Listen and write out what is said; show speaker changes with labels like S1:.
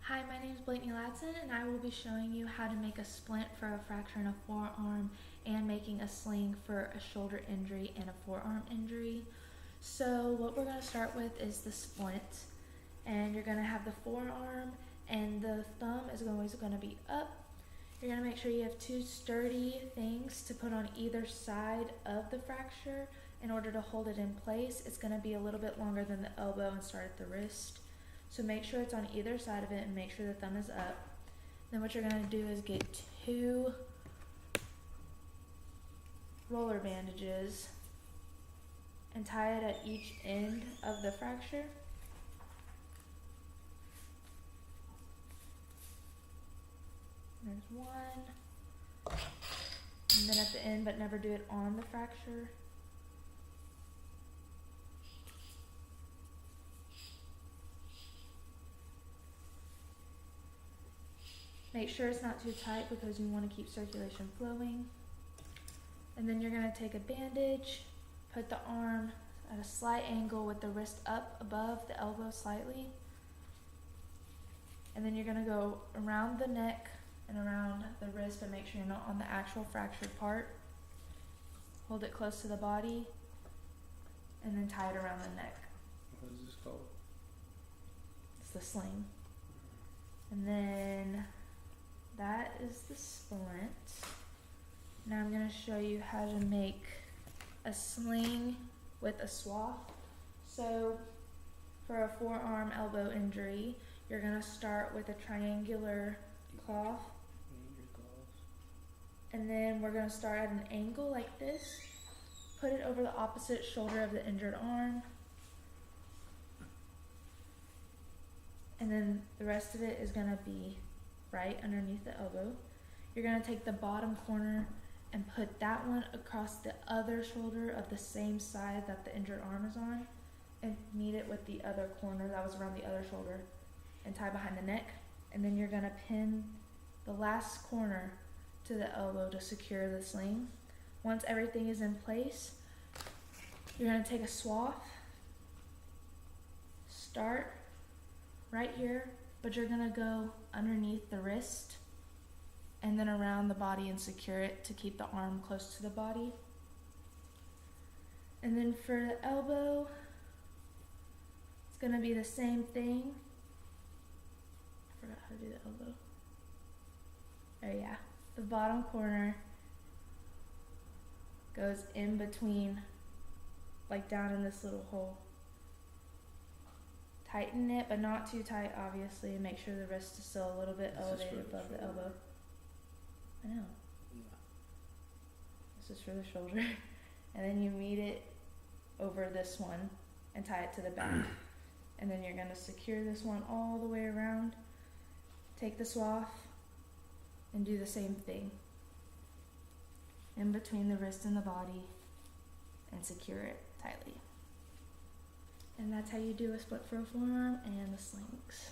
S1: Hi, my name is Blakeney Latson, and I will be showing you how to make a splint for a fracture in a forearm and making a sling for a shoulder injury and a forearm injury. So what we're going to start with is the splint, and you're going to have the forearm and the thumb is always going to be up. You're going to make sure you have two sturdy things to put on either side of the fracture in order to hold it in place. It's going to be a little bit longer than the elbow and start at the wrist. So make sure it's on either side of it and make sure the thumb is up. Then what you're going to do is get two roller bandages and tie it at each end of the fracture. There's one. And then at the end, but never do it on the fracture. Make sure it's not too tight because you want to keep circulation flowing. And then you're going to take a bandage, put the arm at a slight angle with the wrist up above the elbow slightly. And then you're going to go around the neck and around the wrist, but make sure you're not on the actual fractured part. Hold it close to the body and then tie it around the neck.
S2: What is this called?
S1: It's the sling. And then that is the splint. Now I'm going to show you how to make a sling with a swath. So for a forearm elbow injury, you're going to start with a triangular cloth. And then we're going to start at an angle like this. Put it over the opposite shoulder of the injured arm. And then the rest of it is going to be right underneath the elbow. You're going to take the bottom corner and put that one across the other shoulder of the same side that the injured arm is on and meet it with the other corner that was around the other shoulder and tie behind the neck. And then you're going to pin the last corner to the elbow to secure the sling. Once everything is in place, you're going to take a swath, start right here, but you're going to go underneath the wrist and then around the body and secure it to keep the arm close to the body. And then for the elbow, it's going to be the same thing. I forgot how to do the elbow. Oh yeah, the bottom corner goes in between, like down in this little hole. Tighten it, but not too tight, obviously, and make sure the wrist is still a little bit elevated above the elbow. I know.
S2: Yeah.
S1: This is for the shoulder. And then you meet it over this one and tie it to the back. And then you're going to secure this one all the way around. Take the swath and do the same thing in between the wrist and the body and secure it tightly. And that's how you do a split for a forearm and the slings.